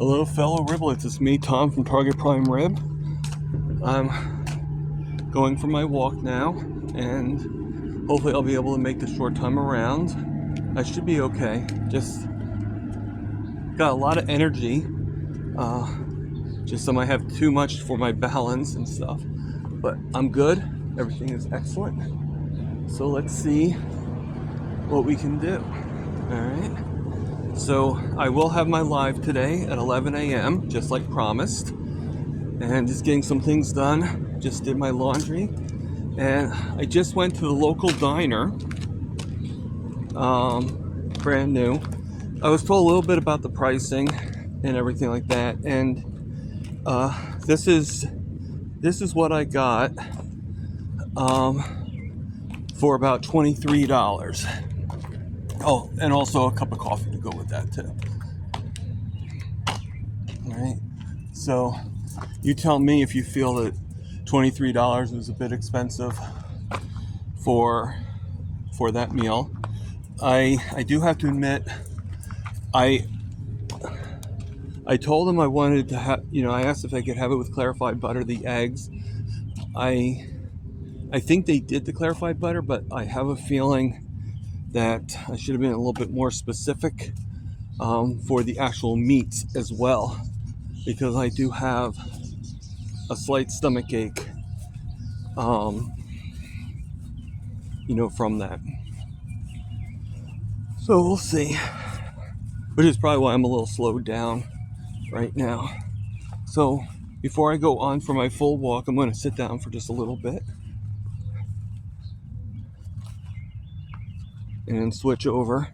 Hello, fellow riblets. It's me, Tom from Target Prime Rib. I'm going for my walk now, and hopefully I'll be able to make the short time around. I should be okay. Just got a lot of energy. Just I might have too much for my balance and stuff, but I'm good. Everything is excellent. So let's see what we can do. All right. So I will have my live today at 11 a.m., just like promised. And just getting some things done. Just did my laundry. And I just went to the local diner, brand new. I was told a little bit about the pricing and everything like that. And this is what I got for about $23. Oh, and also a cup of coffee to go with that too. All right. So you tell me if you feel that $23 was a bit expensive for that meal. I do have to admit, I told them I wanted to have, I asked if I could have it with clarified butter, the eggs. I think they did the clarified butter, but I have a feeling that I should have been a little bit more specific for the actual meats as well, because I do have a slight stomach ache, from that. So we'll see, which is probably why I'm a little slowed down right now. So before I go on for my full walk, I'm going to sit down for just a little bit and switch over.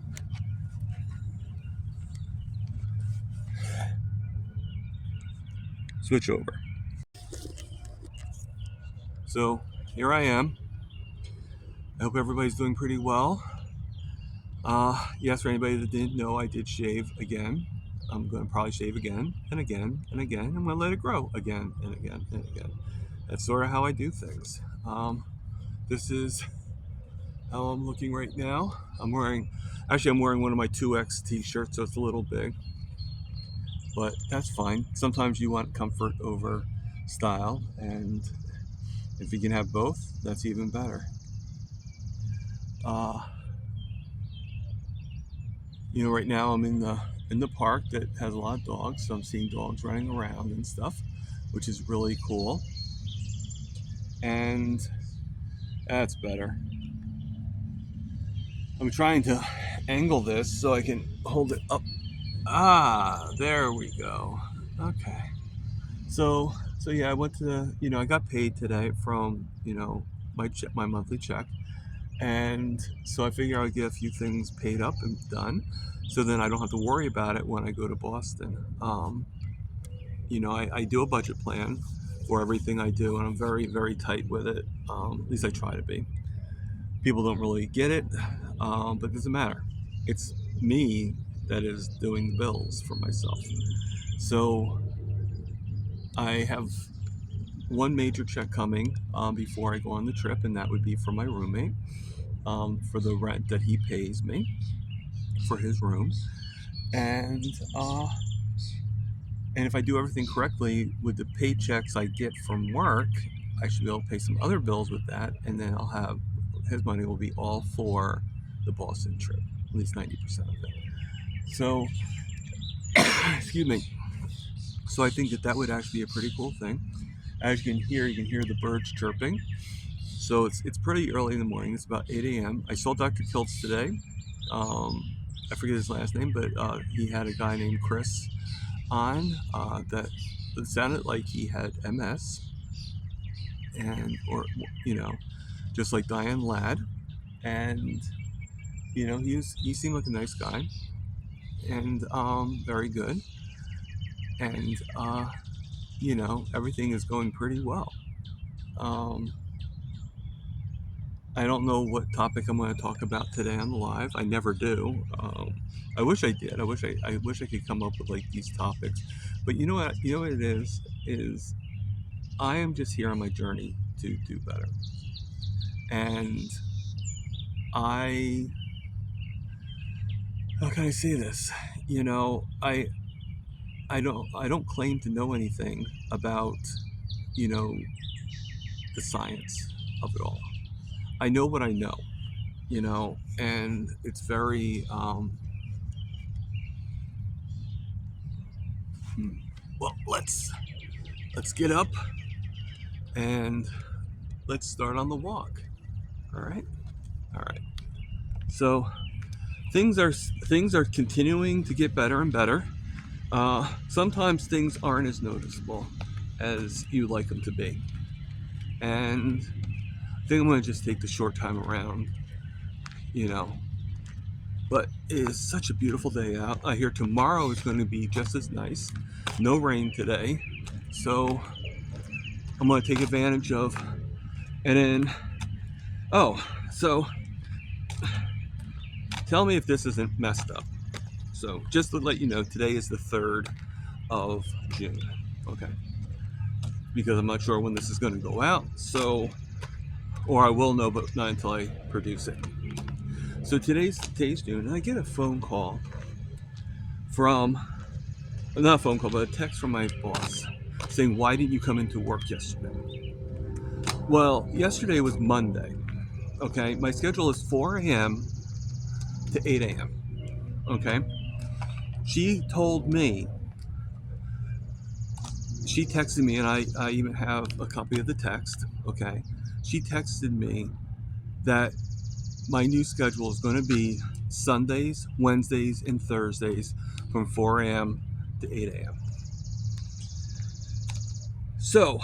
So here I am. I hope everybody's doing pretty well. Yes, for anybody that didn't know, I did shave again. I'm going to probably shave again and again and again. I'm going to let it grow again and again and again. That's sort of how I do things. This is how I'm looking right now. I'm wearing one of my 2X t-shirts, so it's a little big, but that's fine. Sometimes you want comfort over style, and if you can have both, that's even better. Right now I'm in the park that has a lot of dogs, so I'm seeing dogs running around and stuff, which is really cool. And that's better. I'm trying to angle this so I can hold it up. There we go. Okay. So yeah, I went to I got paid today from my monthly check, and so I figure I'll get a few things paid up and done, so then I don't have to worry about it when I go to Boston. I do a budget plan for everything I do, and I'm very, very tight with it. At least I try to be. People don't really get it, but it doesn't matter. It's me that is doing the bills for myself. So I have one major check coming before I go on the trip, and that would be for my roommate, for the rent that he pays me for his room. And if I do everything correctly with the paychecks I get from work, I should be able to pay some other bills with that, and then I'll have his money will be all for the Boston trip, at least 90% of it. So, excuse me. So I think that would actually be a pretty cool thing. As you can hear the birds chirping. So it's pretty early in the morning. It's about 8 a.m. I saw Dr. Kiltz today. I forget his last name, but he had a guy named Chris on that sounded like he had MS, or just like Diane Ladd, and he seemed like a nice guy, and very good, and everything is going pretty well. I don't know what topic I'm going to talk about today on the live. I never do. I wish I did. I wish I could come up with like these topics. But you know what? You know what it is I am just here on my journey to do better. And how can I say this? I don't claim to know anything about, you know, the science of it all. I know what I know, you know, and it's very well. Let's get up and let's start on the walk. All right, all right. So things are continuing to get better and better. Sometimes things aren't as noticeable as you'd like them to be, and I think I'm gonna just take the short time around, you know. But it is such a beautiful day out. I hear tomorrow is going to be just as nice. No rain today, so I'm going to take advantage of. And then, oh, so tell me if this isn't messed up. So just to let you know, today is the 3rd of June. Okay, because I'm not sure when this is going to go out. So, or I will know, but not until I produce it. So today's June, and I get a phone call from, not a phone call, but a text from my boss saying, why didn't you come into work yesterday? Well, yesterday was Monday. Okay, my schedule is 4 a.m. to 8 a.m. Okay, she told me, she texted me, and I even have a copy of the text. Okay, she texted me that my new schedule is going to be Sundays, Wednesdays, and Thursdays from 4 a.m. to 8 a.m. So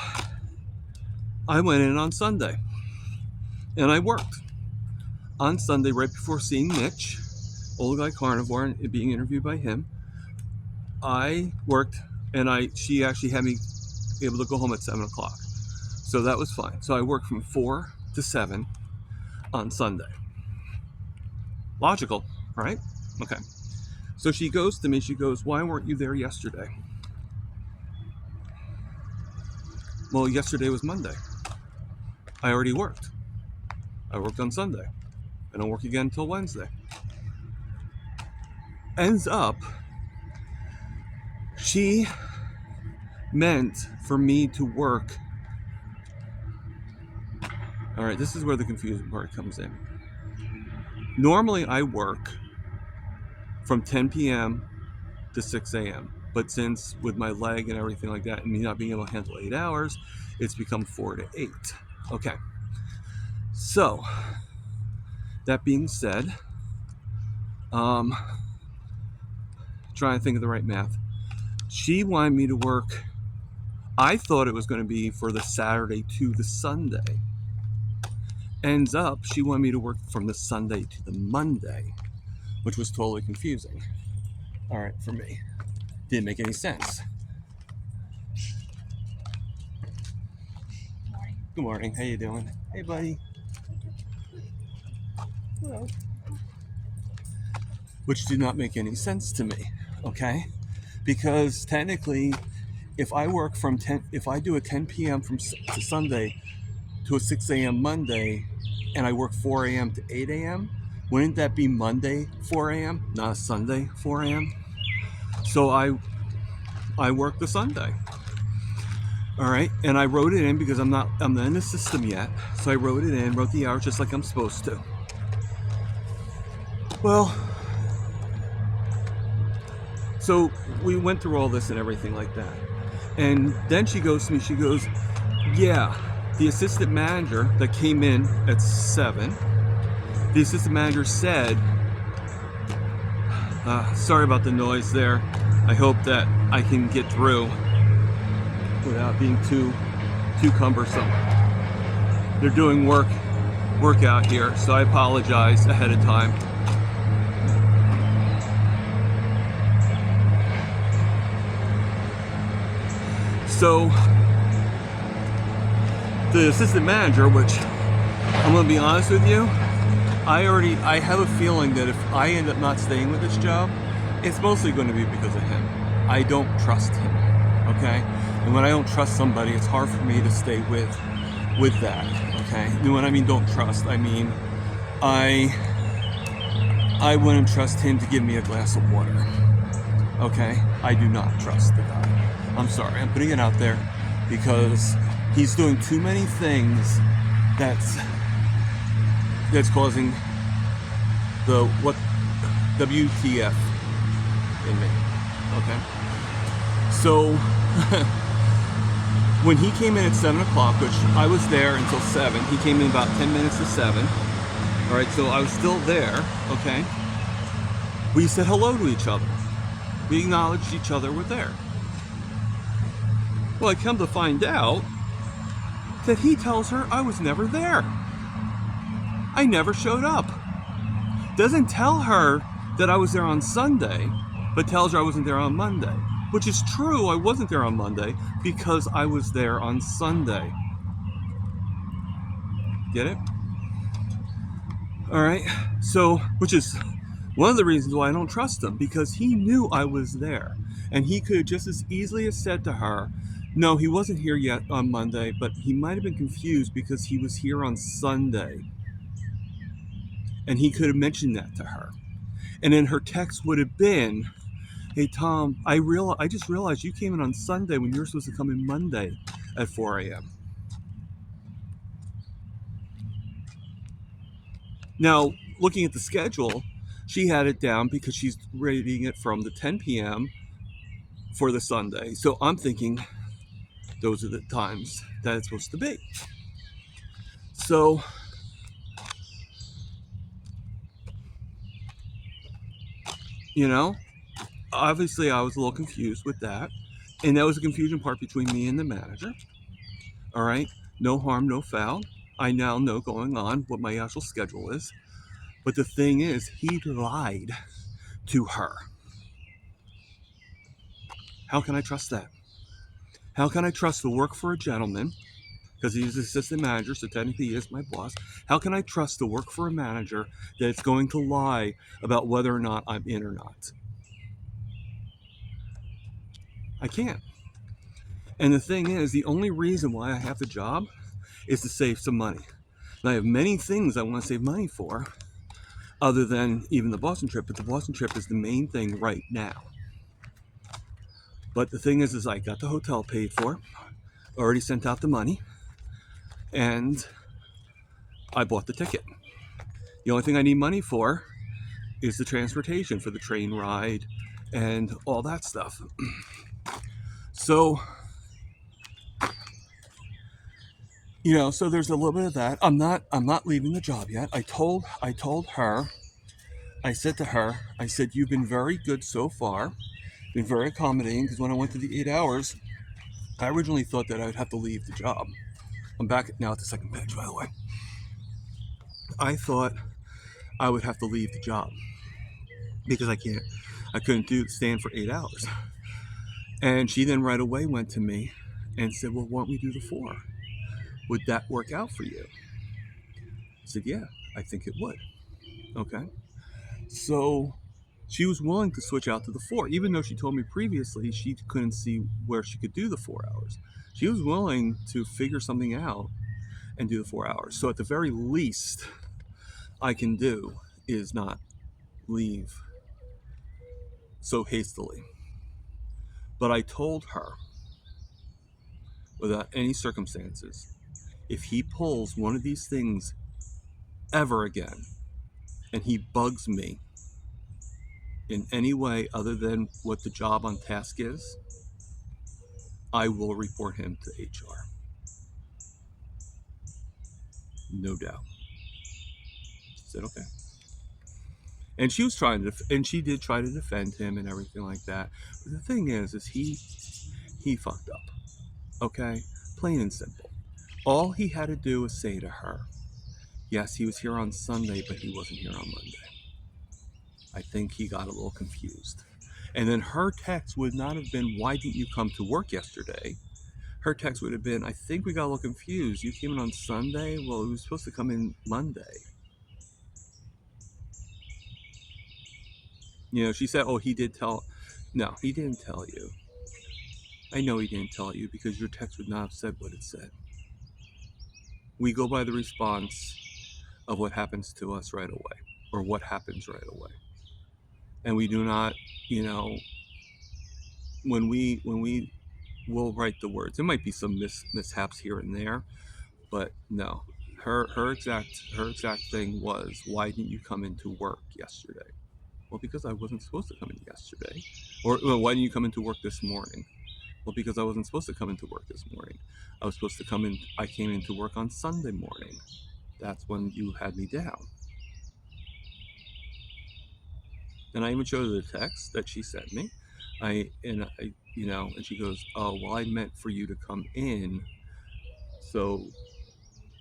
I went in on Sunday and I worked on Sunday right before seeing Mitch, Old Guy Carnivore, and being interviewed by him. I worked, and she actually had me able to go home at 7 o'clock. So that was fine. So I worked from 4 to 7 on Sunday. Logical, right? Okay. So she goes to me, she goes, why weren't you there yesterday? Well, yesterday was Monday. I already worked. I worked on Sunday. I don't work again until Wednesday. Ends up, she meant for me to work. All right, this is where the confusing part comes in. Normally I work from 10 p.m. to 6 a.m. But since with my leg and everything like that, and me not being able to handle 8 hours, it's become 4 to 8. Okay. So, that being said, trying to think of the right math. She wanted me to work, I thought it was going to be for the Saturday to the Sunday. Ends up, she wanted me to work from the Sunday to the Monday, which was totally confusing. All right, for me. Didn't make any sense. Good morning. How you doing? Hey, buddy. Hello. Which did not make any sense to me, okay? Because technically, if I work from 10, if I do a 10 p.m. to Sunday to a 6 a.m. Monday, and I work 4 a.m. to 8 a.m., wouldn't that be Monday 4 a.m., not a Sunday 4 a.m.? So I worked the Sunday. All right, and I wrote it in because I'm not in the system yet. So I wrote it in, wrote the hours just like I'm supposed to. Well, so we went through all this and everything like that. And then she goes to me, she goes, yeah, the assistant manager that came in at 7, the assistant manager said, sorry about the noise there. I hope that I can get through without being too cumbersome. They're doing work out here, so I apologize ahead of time. So the assistant manager, which I'm gonna be honest with you, I have a feeling that if I end up not staying with this job, it's mostly going to be because of him. I don't trust him, okay? And when I don't trust somebody, it's hard for me to stay with that, okay? And when I mean don't trust, I mean I wouldn't trust him to give me a glass of water, Okay? I do not trust the guy. I'm sorry, I'm putting it out there because he's doing too many things that's causing the WTF in me. Okay? So when he came in at 7 o'clock, which I was there until 7, he came in about 10 minutes to 7. All right, so I was still there, okay? We said hello to each other. We acknowledged each other were there. Well, I come to find out that he tells her I was never there. I never showed up. Doesn't tell her that I was there on Sunday, but tells her I wasn't there on Monday. Which is true, I wasn't there on Monday because I was there on Sunday. Get it? All right, so, which is one of the reasons why I don't trust him, because he knew I was there. And he could just as easily have said to her, no, he wasn't here yet on Monday, but he might have been confused because he was here on Sunday. And he could have mentioned that to her. And then her text would have been, hey, Tom, I just realized you came in on Sunday when you were supposed to come in Monday at 4 a.m. Now, looking at the schedule, she had it down because she's reading it from the 10 p.m. for the Sunday. So I'm thinking those are the times that it's supposed to be. So, you know, obviously I was a little confused with that. And that was a confusion part between me and the manager. All right. No harm, no foul. I now know going on what my actual schedule is. But the thing is, he lied to her. How can I trust that? How can I trust to work for a gentleman, because he's the assistant manager, so technically he is my boss. How can I trust to work for a manager that it's going to lie about whether or not I'm in or not? I can't. And the thing is, the only reason why I have the job is to save some money. And I have many things I want to save money for, other than even the Boston trip, but the Boston trip is the main thing right now. But the thing is I got the hotel paid for, already sent out the money, and I bought the ticket. The only thing I need money for is the transportation for the train ride and all that stuff. So, you know, so there's a little bit of that. I'm not leaving the job yet. I told her, I said to her, I said, you've been very good so far, been very accommodating, because when I went to the 8 hours, I originally thought that I would have to leave the job. I'm back now at the second page, by the way. I thought I would have to leave the job because I couldn't stand for 8 hours. And she then right away went to me and said, well, why don't we do the 4? Would that work out for you? I said, yeah, I think it would. Okay. So she was willing to switch out to the 4, even though she told me previously she couldn't see where she could do the 4 hours. She was willing to figure something out and do the 4 hours. So at the very least I can do is not leave so hastily. But I told her, without any circumstances, if he pulls one of these things ever again, and he bugs me in any way other than what the job on task is, I will report him to HR. No doubt. She said, okay. And she was and she did try to defend him and everything like that. But the thing is he fucked up. Okay? Plain and simple. All he had to do was say to her, yes, he was here on Sunday, but he wasn't here on Monday. I think he got a little confused. And then her text would not have been, why didn't you come to work yesterday? Her text would have been, I think we got a little confused. You came in on Sunday? Well, it was supposed to come in Monday. You know, she said, oh, he did tell. No, he didn't tell you. I know he didn't tell you because your text would not have said what it said. We go by the response of what happens to us right away, or what happens right away. And we do not, you know, when we will write the words, there might be some mishaps here and there, but no. Her exact thing was, why didn't you come into work yesterday? Well, because I wasn't supposed to come in yesterday. Or, well, why didn't you come into work this morning? Well, because I wasn't supposed to come into work this morning. I was supposed to come in. I came into work on Sunday morning. That's when you had me down. And I even showed her the text that she sent me. And she goes, "Oh, well, I meant for you to come in. So,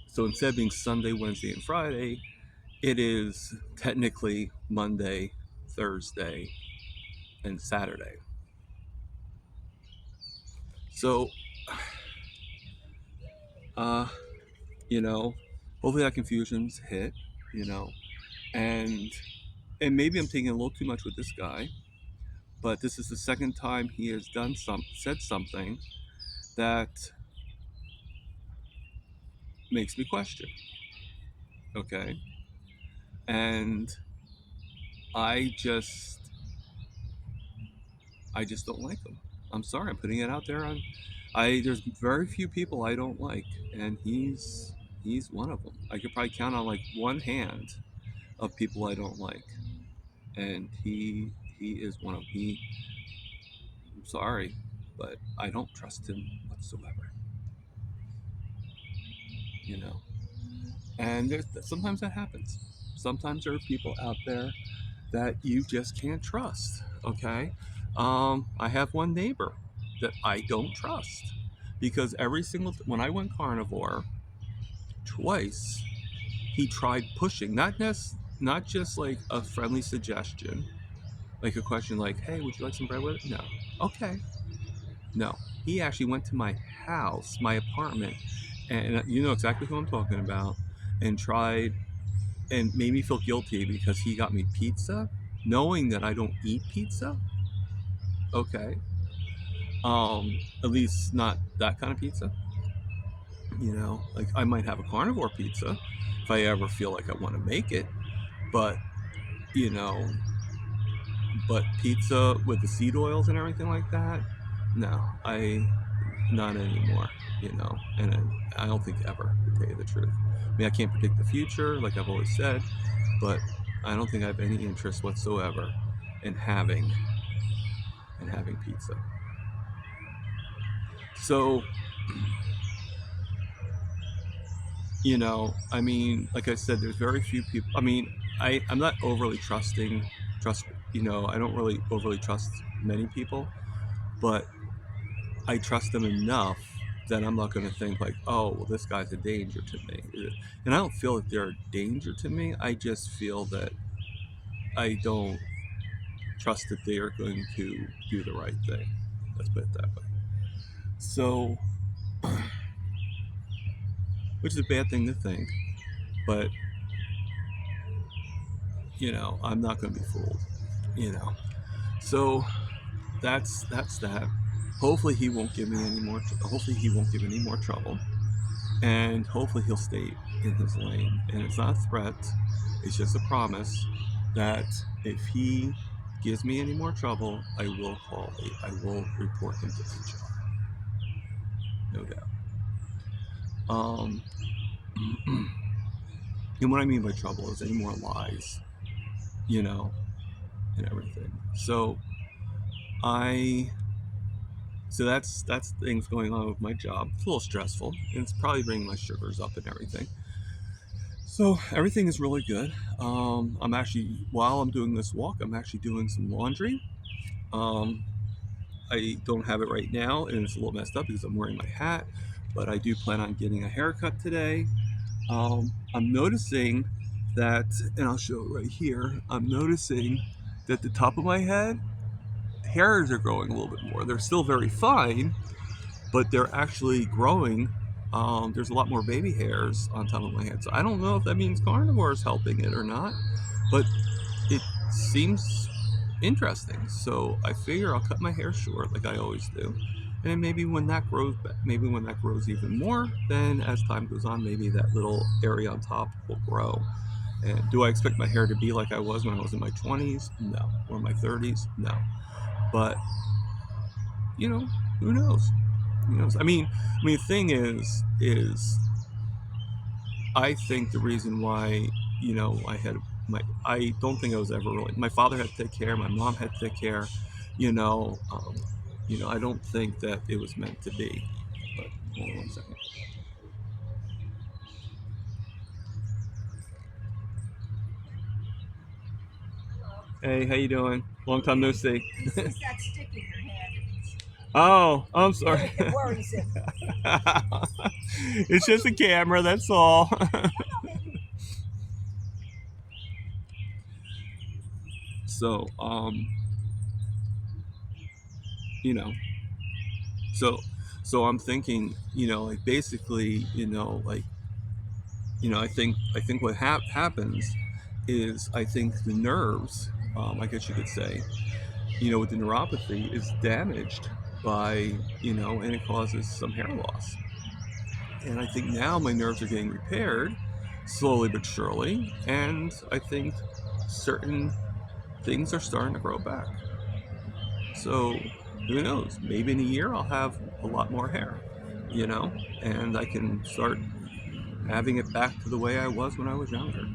so instead of being Sunday, Wednesday, and Friday, it is technically Monday, Thursday, and Saturday." So, uh, you know, hopefully that confusion's hit, you know, and and maybe I'm taking a little too much with this guy, but this is the second time he has said something that makes me question. Okay, and I just I just don't like him. I'm sorry, I'm putting it out there. There's very few people I don't like, and he's one of them. I could probably count on like one hand of people I don't like, and he is one of he. I'm sorry, but I don't trust him whatsoever. You know, and sometimes that happens. Sometimes there are people out there that you just can't trust. Okay, I have one neighbor that I don't trust because every single when I went carnivore twice, he tried pushing, not just like a friendly suggestion, like a question like, "Hey, would you like some bread with it?" No. Okay. No. He actually went to my house, my apartment, and you know exactly who I'm talking about, and tried and made me feel guilty because he got me pizza, knowing that I don't eat pizza. Okay. At least not that kind of pizza. You know, like I might have a carnivore pizza if I ever feel like I want to make it, but you know, but pizza with the seed oils and everything like that, no, I not anymore. You know, and I don't think ever, to tell you the truth. I mean, I can't predict the future, like I've always said, but I don't think I have any interest whatsoever in having pizza. So, you know, I mean, like I said, there's very few people. I mean, I'm not overly trust. You know, I don't really overly trust many people, but I trust them enough that I'm not going to think like, oh, well, this guy's a danger to me. And I don't feel that they're a danger to me. I just feel that I don't trust that they are going to do the right thing. Let's put it that way. So, which is a bad thing to think, but you know, I'm not going to be fooled. You know, so that's that. Hopefully he won't give me any more. Hopefully he won't give any more trouble, and hopefully he'll stay in his lane. And it's not a threat; it's just a promise that if he gives me any more trouble, I will report him to HR, no doubt. Um, and what I mean by trouble is any more lies, you know, and everything. I so that's things going on with my job. It's a little stressful, and it's probably bringing my sugars up and everything. So everything is really good. I'm actually, while I'm doing this walk, I'm actually doing some laundry. Um, I don't have it right now, and it's a little messed up because I'm wearing my hat. But I do plan on getting a haircut today. I'm noticing that, and I'll show it right here. I'm noticing that the top of my head hairs are growing a little bit more. They're still very fine, but they're actually growing. There's a lot more baby hairs on top of my head. So I don't know if that means carnivore is helping it or not, but it seems interesting. So I figure I'll cut my hair short like I always do. And maybe when that grows even more, then as time goes on, maybe that little area on top will grow. And do I expect my hair to be like I was when I was in my 20s? No. Or my 30s? No. But you know, who knows? Who knows? The thing is I think the reason why, I don't think I was ever really, my father had to take care, my mom had to take care, you know, um, I don't think that it was meant to be. But hold on one second. Hey, how you doing? Long time no see. He sees that stick in your hand and he's Oh, I'm sorry. it worries him. It's just a camera, that's all. So, you know, so so I'm thinking, like basically, I think what happens is I think the nerves, I guess you could say, with the neuropathy is damaged by, and it causes some hair loss. And I think now my nerves are getting repaired slowly but surely, and I think certain things are starting to grow back. So who knows? Maybe in a year I'll have a lot more hair, you know, and I can start having it back to the way I was when I was younger.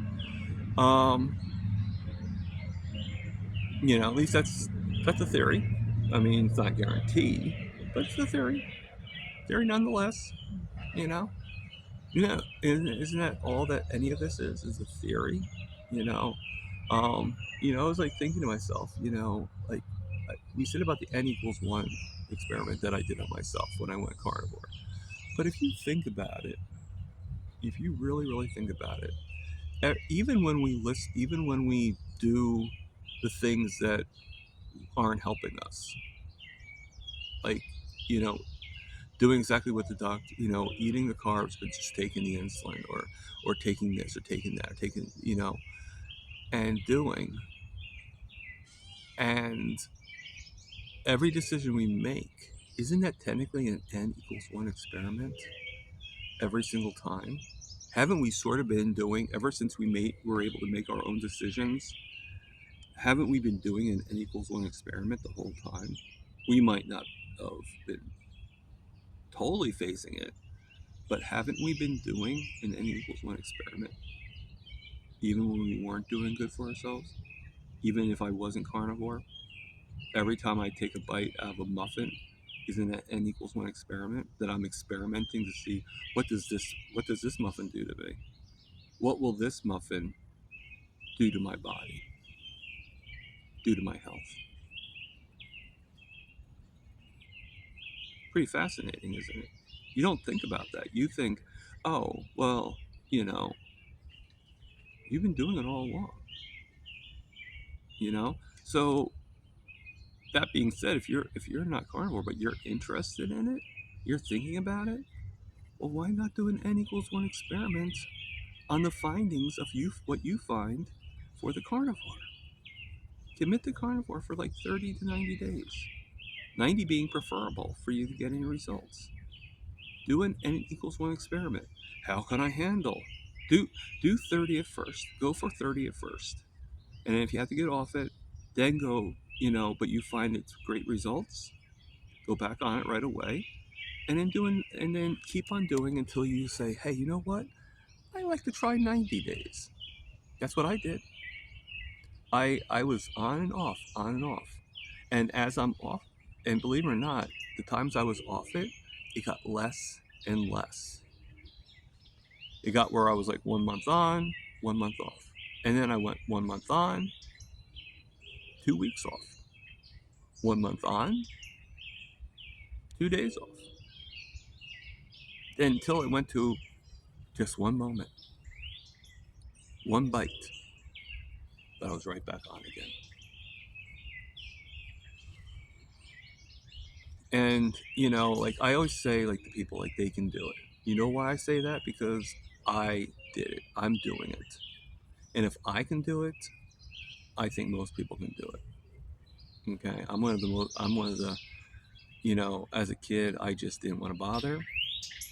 Um, at least that's a theory. I mean, it's not guaranteed, but it's a theory. Theory nonetheless. You know, isn't that all that any of this is? Is a theory? You know, I was like thinking to myself, like we said about the N=1 experiment that I did on myself when I went carnivore. But if you think about it, if you really, really think about it, even when we do the things that aren't helping us, like, you know, doing exactly what the doctor, eating the carbs but just taking the insulin, or taking this or taking that, or taking, and doing, and every decision we make, isn't that technically an N=1 experiment every single time? Haven't we sort of been doing, ever since were able to make our own decisions, haven't we been doing an N=1 experiment the whole time? We might not have been totally facing it, but haven't we been doing an N=1 experiment even when we weren't doing good for ourselves? Even if I wasn't carnivore, every time I take a bite out of a muffin, isn't that N=1 experiment that I'm experimenting to see what does this muffin do to me? What will this muffin do to my body, do to my health? Pretty fascinating, isn't it? You don't think about that. You think, oh, well, you know, you've been doing it all along, you know? So that being said, if you're not carnivore but you're interested in it, you're thinking about it, well, why not do an N=1 experiment on the findings of what you find for the carnivore? Commit to carnivore for like 30 to 90 days. 90 being preferable for you to get any results. Do an N=1 experiment. How can I handle? Do 30 at first. Go for 30 at first. And if you have to get off it, then go, but you find it's great results, go back on it right away. And then keep on doing until you say, hey, you know what? I like to try 90 days. That's what I did. I was on and off, on and off. And as I'm off, and believe it or not, the times I was off it, it got less and less. It got where I was like 1 month on, 1 month off. And then I went 1 month on, 2 weeks off. 1 month on, 2 days off. Until it went to just one moment, one bite, but I was right back on again. And, like I always say, like to people, like they can do it. You know why I say that? Because I did it. I'm doing it. And if I can do it, I think most people can do it. Okay. I'm one of the, as a kid, I just didn't want to bother.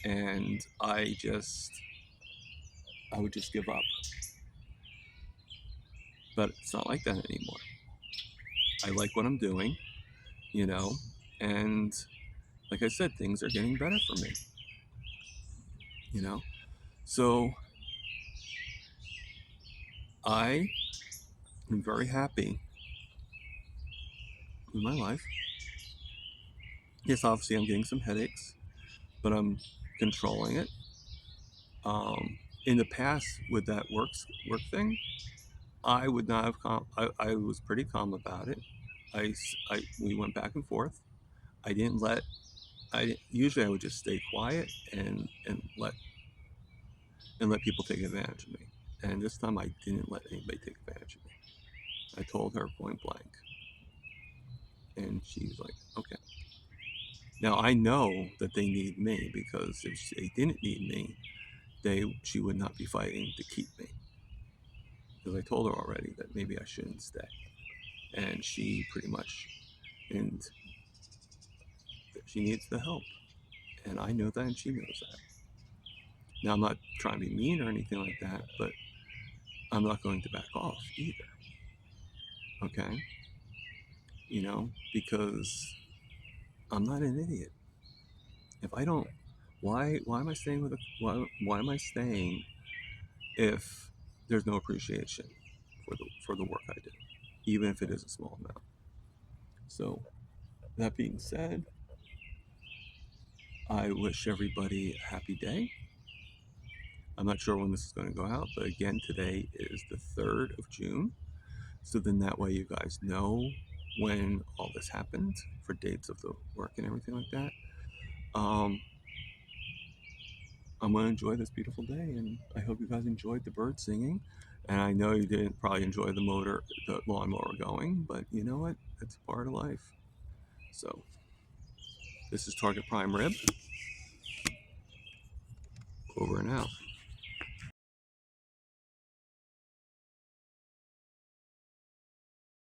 And I would just give up. But it's not like that anymore. I like what I'm doing, you know, And like I said, things are getting better for me, you know? So I am very happy with my life. Yes, obviously I'm getting some headaches, but I'm controlling it. In the past, with that work thing, I would not have I was pretty calm about it. We went back and forth. I didn't let. I usually I would just stay quiet and let people take advantage of me. And this time I didn't let anybody take advantage of me. I told her point blank, and she's like, "Okay." Now I know that they need me, because if they didn't need me, she would not be fighting to keep me. Because I told her already that maybe I shouldn't stay, and she pretty much, and she needs the help, and I know that, and she knows that. Now I'm not trying to be mean or anything like that, but I'm not going to back off either. Okay, because I'm not an idiot. If I don't, why am I staying why am I staying if there's no appreciation for the work I do, even if it is a small amount? So that being said, I wish everybody a happy day. I'm not sure when this is going to go out, but again, today is the 3rd of June. So then that way you guys know when all this happened, for dates of the work and everything like that. I'm going to enjoy this beautiful day, and I hope you guys enjoyed the bird singing. And I know you didn't probably enjoy the lawnmower going, but you know what? It's part of life. So this is Target Prime Rib, over and out.